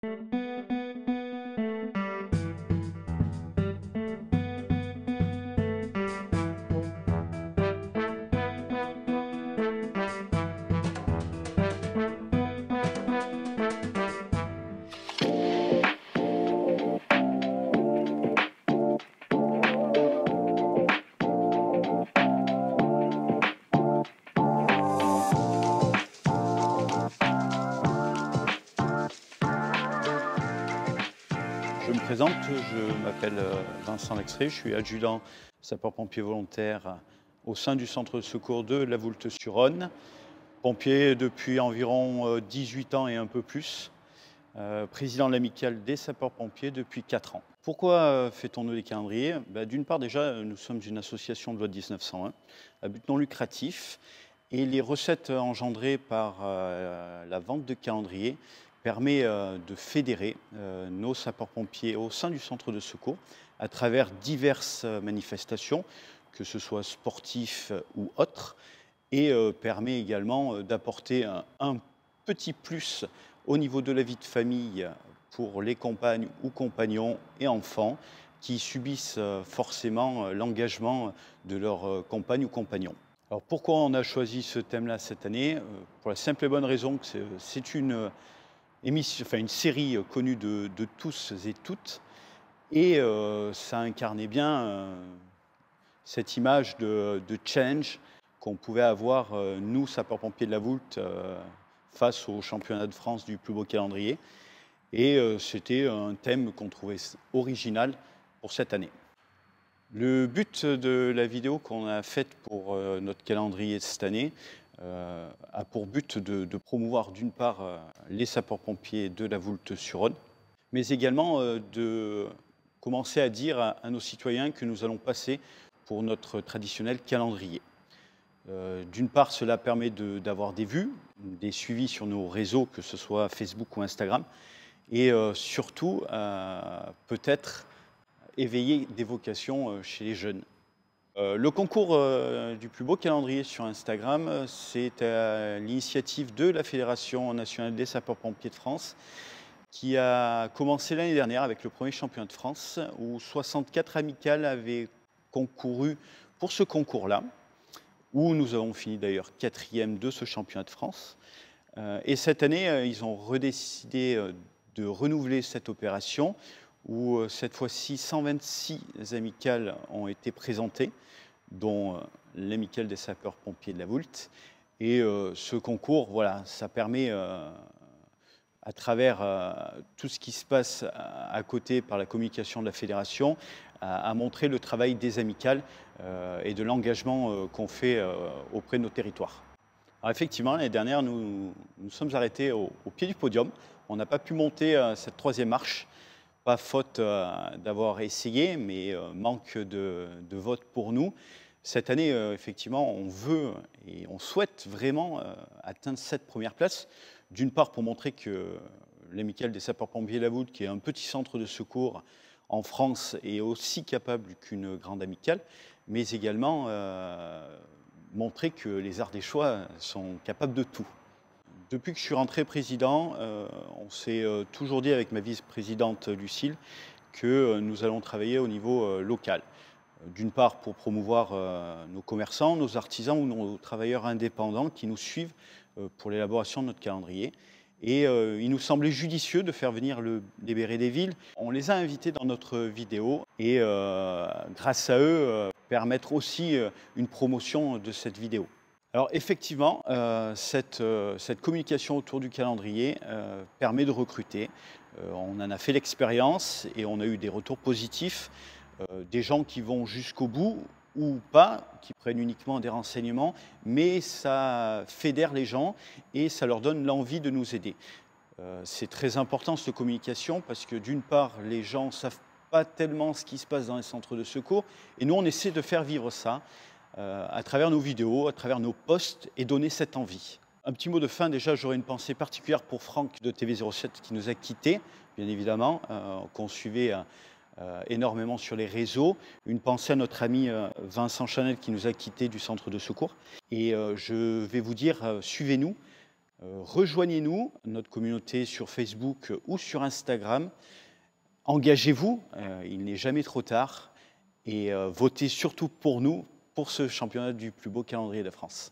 Je me présente, je m'appelle Vincent Lexré, je suis adjudant sapeur-pompier volontaire au sein du centre de secours de La Voulte-sur-Rhône. Pompier depuis environ 18 ans et un peu plus, président de l'amicale des sapeurs-pompiers depuis 4 ans. Pourquoi fait-on des calendriers? D'une part déjà, nous sommes une association de loi 1901 à but non lucratif et les recettes engendrées par la vente de calendriers permet de fédérer nos sapeurs-pompiers au sein du centre de secours à travers diverses manifestations, que ce soit sportifs ou autres, et permet également d'apporter un petit plus au niveau de la vie de famille pour les compagnes ou compagnons et enfants qui subissent forcément l'engagement de leurs compagnes ou compagnons. Alors pourquoi on a choisi ce thème-là cette année? Pour la simple et bonne raison que c'est une série connue de tous et toutes, et ça incarnait bien cette image de change qu'on pouvait avoir, nous, sapeurs-pompiers de la Voulte, face au championnat de France du plus beau calendrier. Et c'était un thème qu'on trouvait original pour cette année. Le but de la vidéo qu'on a faite pour notre calendrier de cette année a pour but de promouvoir d'une part les sapeurs-pompiers de La Voulte-sur-Rhône, mais également de commencer à dire à nos citoyens que nous allons passer pour notre traditionnel calendrier. D'une part, cela permet d'avoir des vues, des suivis sur nos réseaux, que ce soit Facebook ou Instagram, et surtout peut-être éveiller des vocations chez les jeunes. Le concours du plus beau calendrier sur Instagram, c'est à l'initiative de la Fédération nationale des sapeurs-pompiers de France, qui a commencé l'année dernière avec le premier championnat de France, où 64 amicales avaient concouru pour ce concours-là, où nous avons fini d'ailleurs 4e de ce championnat de France. Et cette année, ils ont redécidé de renouveler cette opération, où cette fois-ci 126 amicales ont été présentées, dont l'amicale des sapeurs-pompiers de la Voulte. Et ce concours, voilà, ça permet, à travers tout ce qui se passe à côté par la communication de la fédération, à montrer le travail des amicales et de l'engagement qu'on fait auprès de nos territoires. Alors effectivement, l'année dernière, nous sommes arrêtés au pied du podium. On n'a pas pu monter cette 3e marche, pas faute d'avoir essayé, mais manque de vote pour nous. Cette année, effectivement, on veut et on souhaite vraiment atteindre cette première place. D'une part, pour montrer que l'amicale des sapeurs-pompiers de la Voulte, qui est un petit centre de secours en France, est aussi capable qu'une grande amicale, mais également montrer que les Ardéchois sont capables de tout. Depuis que je suis rentré président, on s'est toujours dit avec ma vice-présidente Lucille que nous allons travailler au niveau local. D'une part pour promouvoir nos commerçants, nos artisans ou nos travailleurs indépendants qui nous suivent pour l'élaboration de notre calendrier. Et il nous semblait judicieux de faire venir les bérets des villes. On les a invités dans notre vidéo et grâce à eux, permettre aussi une promotion de cette vidéo. Alors effectivement, cette communication autour du calendrier permet de recruter. On en a fait l'expérience et on a eu des retours positifs, des gens qui vont jusqu'au bout ou pas, qui prennent uniquement des renseignements, mais ça fédère les gens et ça leur donne l'envie de nous aider. C'est très important cette communication parce que d'une part, les gens ne savent pas tellement ce qui se passe dans les centres de secours et nous on essaie de faire vivre ça à travers nos vidéos, à travers nos posts et donner cette envie. Un petit mot de fin, déjà j'aurais une pensée particulière pour Franck de TV07 qui nous a quittés, bien évidemment, qu'on suivait énormément sur les réseaux. Une pensée à notre ami Vincent Chanel qui nous a quittés du centre de secours. Et je vais vous dire, suivez-nous, Rejoignez-nous, notre communauté sur Facebook ou sur Instagram. Engagez-vous, il n'est jamais trop tard. Et votez surtout pour nous, pour ce championnat du plus beau calendrier de France.